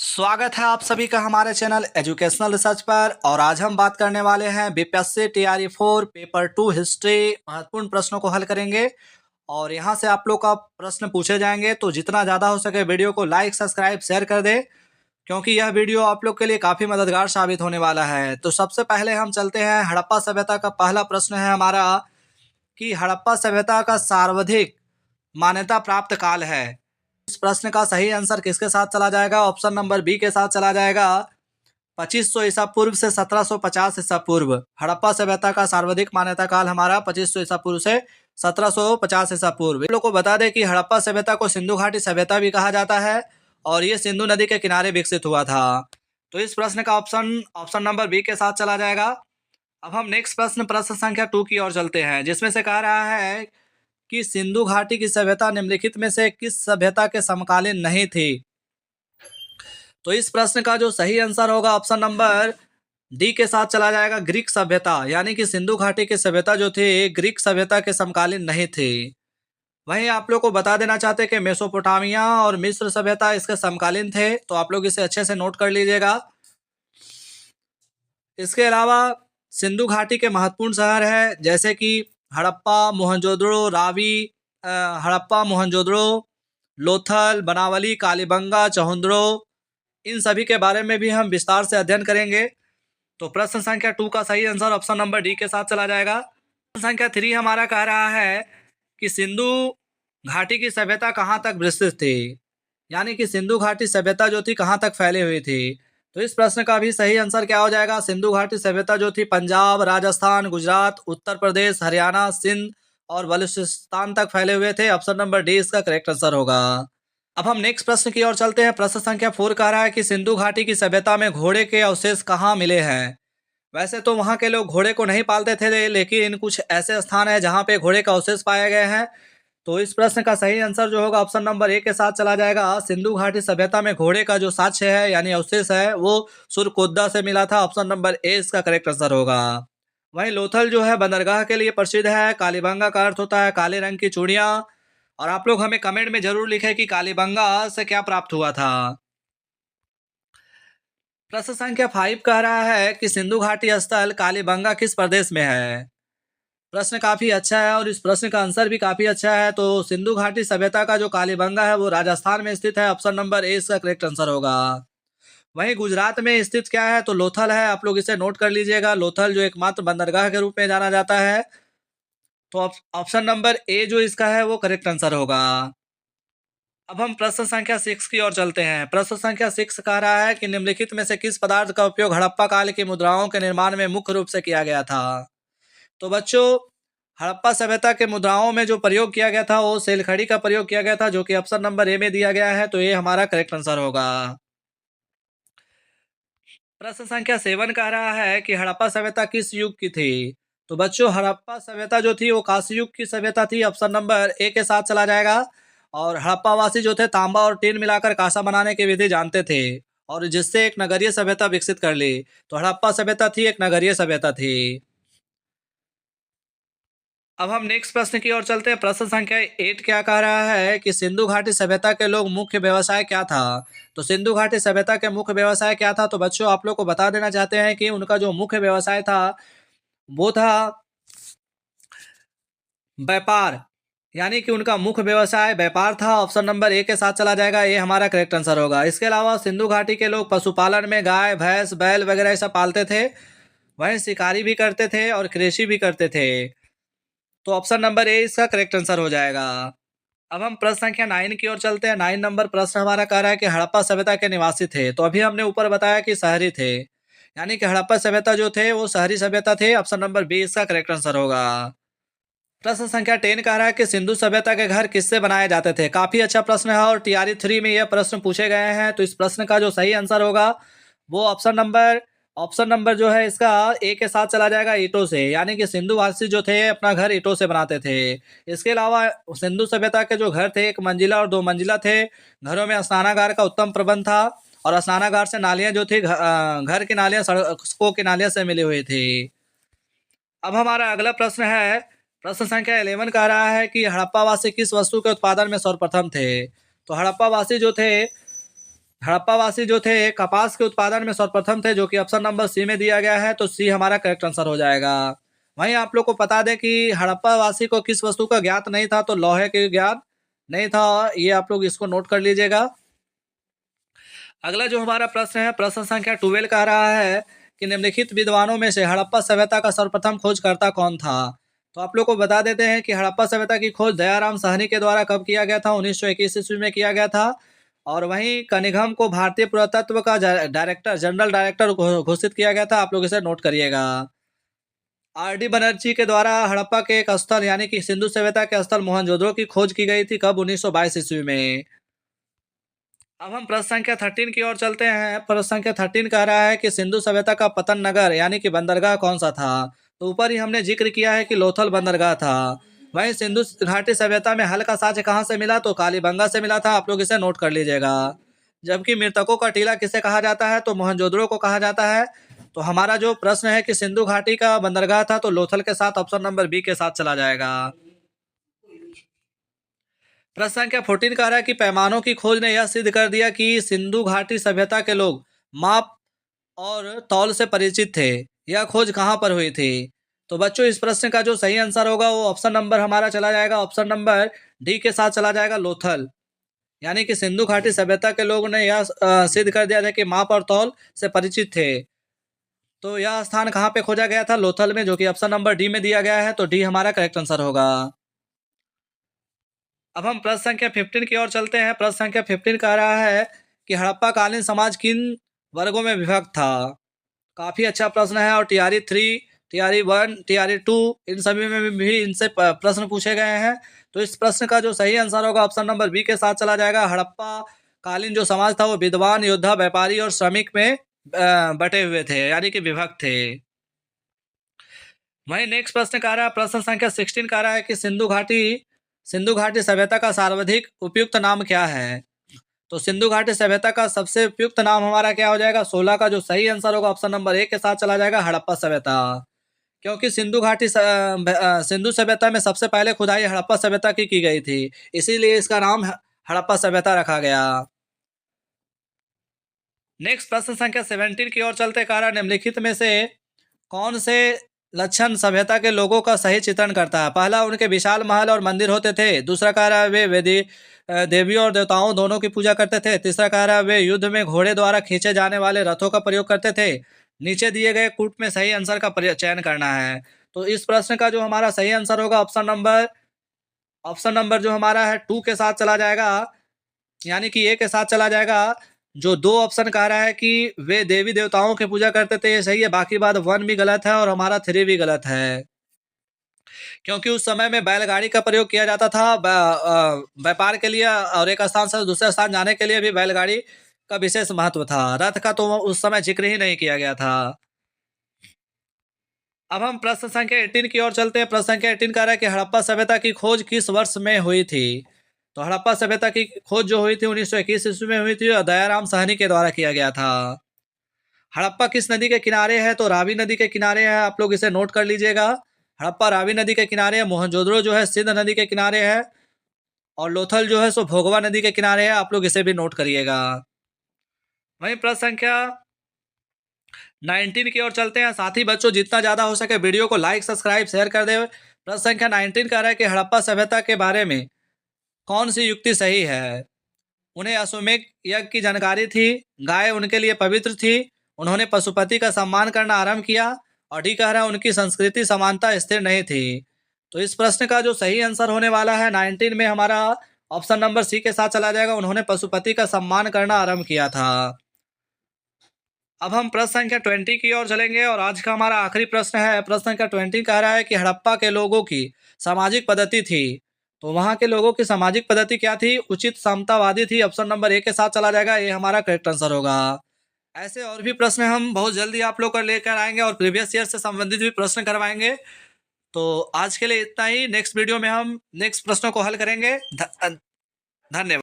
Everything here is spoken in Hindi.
स्वागत है आप सभी का हमारे चैनल एजुकेशनल रिसर्च पर। और आज हम बात करने वाले हैं बीपीएससी टीआरई 4 पेपर 2 हिस्ट्री महत्वपूर्ण प्रश्नों को हल करेंगे। और यहां से आप लोग का प्रश्न पूछे जाएंगे, तो जितना ज़्यादा हो सके वीडियो को लाइक सब्सक्राइब शेयर कर दे, क्योंकि यह वीडियो आप लोग के लिए काफ़ी मददगार साबित होने वाला है। तो सबसे पहले हम चलते हैं, हड़प्पा सभ्यता का पहला प्रश्न है हमारा कि हड़प्पा सभ्यता का सर्वाधिक मान्यता प्राप्त काल है। इस प्रश्न का सही आंसर किसके साथ चला जाएगा? ऑप्शन नंबर बी के साथ चला जाएगा। 2500 ईसा पूर्व से 1750 ईसा पूर्व। हड़प्पा सभ्यता का सर्वाधिक मान्यता काल हमारा 2500 ईसा पूर्व से 1750 ईसा पूर्व। लोग को बता दें कि हड़प्पा सभ्यता को सिंधु घाटी सभ्यता भी कहा जाता है और ये सिंधु नदी के किनारे विकसित हुआ था। तो इस प्रश्न का ऑप्शन नंबर बी के साथ चला जाएगा। अब हम नेक्स्ट प्रश्न संख्या 2 की ओर चलते हैं, जिसमें से कह रहा है कि सिंधु घाटी की सभ्यता निम्नलिखित में से किस सभ्यता के समकालीन नहीं थी? तो इस प्रश्न का जो सही आंसर होगा ऑप्शन नंबर डी के साथ चला जाएगा, ग्रीक सभ्यता। यानी कि सिंधु घाटी की सभ्यता जो थी ग्रीक सभ्यता के समकालीन नहीं थी। वहीं आप लोग को बता देना चाहते हैं कि मेसोपोटामिया और मिस्र सभ्यता इसके समकालीन थे, तो आप लोग इसे अच्छे से नोट कर लीजिएगा। इसके अलावा सिंधु घाटी के महत्वपूर्ण शहर है जैसे कि हड़प्पा, मोहनजोदड़ो, रावी, हड़प्पा, मोहनजोदड़ो, लोथल, बनावली, कालीबंगा, चहुंदड़ो, इन सभी के बारे में भी हम विस्तार से अध्ययन करेंगे। तो प्रश्न संख्या 2 का सही आंसर ऑप्शन नंबर डी के साथ चला जाएगा। प्रश्न संख्या 3 हमारा कह रहा है कि सिंधु घाटी की सभ्यता कहाँ तक विस्तृत थी? यानी कि सिंधु घाटी सभ्यता जो थी कहाँ तक फैली हुई थी? तो इस प्रश्न का भी सही आंसर क्या हो जाएगा? सिंधु घाटी सभ्यता जो थी पंजाब, राजस्थान, गुजरात, उत्तर प्रदेश, हरियाणा, सिंध और बलूचिस्तान तक फैले हुए थे। ऑप्शन नंबर डी इसका करेक्ट आंसर होगा। अब हम नेक्स्ट प्रश्न की ओर चलते हैं। प्रश्न संख्या 4 कह रहा है कि सिंधु घाटी की सभ्यता में घोड़े के अवशेष कहाँ मिले हैं? वैसे तो वहाँ के लोग घोड़े को नहीं पालते थे, लेकिन कुछ ऐसे स्थान है जहाँ पे घोड़े का अवशेष पाए गए हैं। तो इस प्रश्न का सही आंसर जो होगा ऑप्शन नंबर ए के साथ चला जाएगा। सिंधु घाटी सभ्यता में घोड़े का जो साक्ष्य है यानी अवशेष है वो सुरकोद्दा से मिला था। ऑप्शन नंबर ए इसका करेक्ट आंसर होगा। वहीं लोथल जो है बंदरगाह के लिए प्रसिद्ध है। कालीबंगा का अर्थ होता है काले रंग की चूड़ियां। और आप लोग हमें कमेंट में जरूर लिखें कि कालीबंगा से क्या प्राप्त हुआ था। प्रश्न संख्या 5 कह रहा है कि सिंधु घाटी स्थल कालीबंगा किस प्रदेश में है? प्रश्न काफी अच्छा है और इस प्रश्न का आंसर भी काफी अच्छा है। तो सिंधु घाटी सभ्यता का जो कालीबंगा है वो राजस्थान में स्थित है। ऑप्शन नंबर ए इसका करेक्ट आंसर होगा। वहीं गुजरात में स्थित क्या है? तो लोथल है। आप लोग इसे नोट कर लीजिएगा। लोथल जो एकमात्र बंदरगाह के रूप में जाना जाता है। तो ऑप्शन नंबर ए जो इसका है वो करेक्ट आंसर होगा। अब हम प्रश्न संख्या 6 की ओर चलते हैं। प्रश्न संख्या 6 कह रहा है कि निम्नलिखित में से किस पदार्थ का उपयोग हड़प्पा काल की मुद्राओं के निर्माण में मुख्य रूप से किया गया था? तो बच्चों, हड़प्पा सभ्यता के मुद्राओं में जो प्रयोग किया गया था वो सेलखड़ी का प्रयोग किया गया था, जो कि ऑप्शन नंबर ए में दिया गया है। तो ये हमारा करेक्ट आंसर होगा। प्रश्न संख्या 7 कह रहा है कि हड़प्पा सभ्यता किस युग की थी? तो बच्चों, हड़प्पा सभ्यता जो थी वो कांस्य युग की सभ्यता थी। ऑप्शन नंबर ए के साथ चला जाएगा। और हड़प्पा वासी जो थे तांबा और टीन मिलाकर कांसा बनाने की विधि जानते थे और जिससे एक नगरीय सभ्यता विकसित कर ली। तो हड़प्पा सभ्यता थी एक नगरीय सभ्यता थी। अब हम नेक्स्ट प्रश्न की ओर चलते हैं। प्रश्न संख्या 8 क्या कह रहा है कि सिंधु घाटी सभ्यता के लोग मुख्य व्यवसाय क्या था? तो सिंधु घाटी सभ्यता के मुख्य व्यवसाय क्या था? तो बच्चों, आप लोग को बता देना चाहते हैं कि उनका जो मुख्य व्यवसाय था वो था व्यापार। यानी कि उनका मुख्य व्यवसाय व्यापार था। ऑप्शन नंबर ए के साथ चला जाएगा। ये हमारा करेक्ट आंसर होगा। इसके अलावा सिंधु घाटी के लोग पशुपालन में गाय, भैंस, बैल वगैरह सब पालते थे। वहीं शिकारी भी करते थे और कृषि भी करते थे। तो ऑप्शन नंबर ए इसका करेक्ट आंसर हो जाएगा। अब हम प्रश्न संख्या 9 की ओर चलते हैं। 9 नंबर प्रश्न हमारा कह रहा है कि हड़प्पा सभ्यता के निवासी थे। तो अभी हमने ऊपर बताया कि शहरी थे, यानी कि हड़प्पा सभ्यता जो थे वो शहरी सभ्यता थे। ऑप्शन नंबर बी इसका करेक्ट आंसर होगा। प्रश्न संख्या 10 कह रहा है कि सिंधु सभ्यता के घर किससे बनाए जाते थे? काफी अच्छा प्रश्न है और टीआरई 3 में यह प्रश्न पूछे गए हैं। तो इस प्रश्न का जो सही आंसर होगा वो ऑप्शन नंबर जो है इसका ए के साथ चला जाएगा, ईंटों से। यानी कि सिंधु वासी जो थे अपना घर ईंटों से बनाते थे। इसके अलावा सिंधु सभ्यता के जो घर थे 1 मंजिला और 2 मंजिला थे। घरों में स्नानागार का उत्तम प्रबंध था और स्नानागार से नालियां जो थी घर की नालियां सड़कों की नालियां से मिली हुई थी। अब हमारा अगला प्रश्न है। प्रश्न संख्या 11 कह रहा है कि हड़प्पा वासी किस वस्तु के उत्पादन में सर्वप्रथम थे? तो हड़प्पा वासी जो थे हड़प्पावासी जो थे कपास के उत्पादन में सर्वप्रथम थे, जो कि ऑप्शन नंबर सी में दिया गया है, तो सी हमारा करेक्ट आंसर हो जाएगा। वहीं आप लोग को बता दें कि हड़प्पावासी को किस वस्तु का ज्ञात नहीं था, तो लोहे के ज्ञात नहीं था। ये आप लोग इसको नोट कर लीजिएगा। अगला जो हमारा प्रश्न है, प्रश्न संख्या 12 कह रहा है कि निम्नलिखित विद्वानों में से हड़प्पा सभ्यता का सर्वप्रथम खोजकर्ता कौन था। तो आप लोग को बता देते हैं कि हड़प्पा सभ्यता की खोज दयाराम साहनी के द्वारा कब किया गया था, 1921 ईस्वी में किया गया था। और वहीं कनिघम को भारतीय पुरातत्व का जनरल डायरेक्टर घोषित किया गया था। आप लोग इसे नोट करिएगा। आर.डी. बनर्जी के द्वारा हड़प्पा के एक स्थल यानी कि सिंधु सभ्यता के स्थल मोहनजोदड़ो की खोज की गई थी, कब, 1922 ईस्वी में। अब हम प्रश्न संख्या 13 की ओर चलते हैं। प्रश्न संख्या 13 कह रहा है कि सिंधु सभ्यता का पतन नगर यानी कि बंदरगाह कौन सा था। तो ऊपर ही हमने जिक्र किया है कि लोथल बंदरगाह था। वहीं सिंधु घाटी सभ्यता में हल का साक्ष्य कहाँ से मिला, तो कालीबंगा से मिला था। आप लोग इसे नोट कर लीजिएगा। जबकि मृतकों का टीला किसे कहा जाता है, तो मोहनजोदड़ो को कहा जाता है। तो हमारा जो प्रश्न है कि सिंधु घाटी का बंदरगाह था, तो लोथल के साथ ऑप्शन नंबर बी के साथ चला जाएगा। प्रश्न संख्या 14 कह रहा है कि पैमानों की खोज ने यह सिद्ध कर दिया कि सिंधु घाटी सभ्यता के लोग माप और तौल से परिचित थे। यह खोज कहाँ पर हुई थी। तो बच्चों इस प्रश्न का जो सही आंसर होगा वो ऑप्शन नंबर हमारा चला जाएगा, ऑप्शन नंबर डी के साथ चला जाएगा, लोथल। यानी कि सिंधु घाटी सभ्यता के लोग ने यह सिद्ध कर दिया था कि माप और तौल से परिचित थे। तो यह स्थान कहाँ पे खोजा गया था, लोथल में, जो कि ऑप्शन नंबर डी में दिया गया है। तो डी हमारा करेक्ट आंसर होगा। अब हम प्रश्न संख्या 15 की ओर चलते हैं। प्रश्न संख्या 15 कह रहा है कि हड़प्पा कालीन समाज किन वर्गों में विभक्त था। काफी अच्छा प्रश्न है। और टीआरई 3, टीआरई 1, टीआरई 2 इन सभी में भी इनसे प्रश्न पूछे गए हैं। तो इस प्रश्न का जो सही आंसर होगा ऑप्शन नंबर बी के साथ चला जाएगा। हड़प्पा कालीन जो समाज था वो विद्वान, योद्धा, व्यापारी और श्रमिक में बटे हुए थे, यानी कि विभक्त थे। वहीं नेक्स्ट प्रश्न कह रहा है, प्रश्न संख्या 16 कह रहा है कि सिंधु घाटी सभ्यता का सर्वाधिक उपयुक्त नाम क्या है। तो सिंधु घाटी सभ्यता का सबसे उपयुक्त नाम हमारा क्या हो जाएगा, 16 का जो सही आंसर होगा ऑप्शन नंबर ए के साथ चला जाएगा, हड़प्पा सभ्यता। क्योंकि सिंधु सभ्यता में सबसे पहले खुदाई हड़प्पा सभ्यता की गई थी, इसीलिए इसका नाम हड़प्पा सभ्यता रखा गया। नेक्स्ट प्रश्न संख्या 17 की ओर चलते कह रहा है, निम्नलिखित में से कौन से लक्षण सभ्यता के लोगों का सही चित्रण करता है। पहला, उनके विशाल महल और मंदिर होते थे। दूसरा कह रहा है वे देवियों और देवताओं दोनों की पूजा करते थे। तीसरा कह रहा है वे युद्ध में घोड़े द्वारा खींचे जाने वाले रथों का प्रयोग करते थे। नीचे दिए गए कूट में सही आंसर का चयन करना है। तो इस प्रश्न का जो हमारा सही आंसर होगा ऑप्शन नंबर जो हमारा है 2 के साथ चला जाएगा, यानी कि ए के साथ चला जाएगा। जो 2 ऑप्शन कह रहा है कि वे देवी देवताओं की पूजा करते थे, ये सही है। बाकी बात 1 भी गलत है और हमारा 3 भी गलत है। क्योंकि उस समय में बैलगाड़ी का प्रयोग किया जाता था व्यापार के लिए, और एक स्थान से दूसरे स्थान जाने के लिए भी बैलगाड़ी का विशेष महत्व था। रथ का तो उस समय जिक्र ही नहीं किया गया था। अब हम प्रश्न संख्या 18 की ओर चलते हैं। प्रश्न संख्या 18 कह रहा है कि हड़प्पा सभ्यता की खोज किस वर्ष में हुई थी। तो हड़प्पा सभ्यता की खोज जो हुई थी 1921 ईस्वी में हुई थी और दयाराम साहनी के द्वारा किया गया था। हड़प्पा किस नदी के किनारे है, तो रावी नदी के किनारे है। आप लोग इसे नोट कर लीजिएगा। हड़प्पा रावी नदी के किनारे है। मोहनजोदड़ो जो है सिंध नदी के किनारे है। और लोथल जो है सो भोगवा नदी के किनारे है। आप लोग इसे भी नोट करिएगा। वहीं प्रश्न संख्या 19 की ओर चलते हैं। साथी बच्चों जितना ज़्यादा हो सके वीडियो को लाइक, सब्सक्राइब, शेयर कर दे। प्रश्न संख्या 19 कह रहा है कि हड़प्पा सभ्यता के बारे में कौन सी युक्ति सही है। उन्हें अश्वमेध यज्ञ की जानकारी थी। गाय उनके लिए पवित्र थी। उन्होंने पशुपति का सम्मान करना आरंभ किया। और डी कह रहा है उनकी संस्कृति समानता स्थिर नहीं थी। तो इस प्रश्न का जो सही आंसर होने वाला है 19 में हमारा ऑप्शन नंबर सी के साथ चला जाएगा। उन्होंने पशुपति का सम्मान करना आरंभ किया था। अब हम प्रश्न संख्या 20 की ओर चलेंगे और आज का हमारा आखिरी प्रश्न है। प्रश्न संख्या 20 कह रहा है कि हड़प्पा के लोगों की सामाजिक पद्धति थी। तो वहाँ के लोगों की सामाजिक पद्धति क्या थी, उचित समतावादी थी। ऑप्शन नंबर ए के साथ चला जाएगा, ये हमारा करेक्ट आंसर होगा। ऐसे और भी प्रश्न हम बहुत जल्दी आप लोग को लेकर आएंगे और प्रीवियस ईयर से संबंधित भी प्रश्न करवाएंगे। तो आज के लिए इतना ही। नेक्स्ट वीडियो में हम नेक्स्ट प्रश्नों को हल करेंगे। धन्यवाद।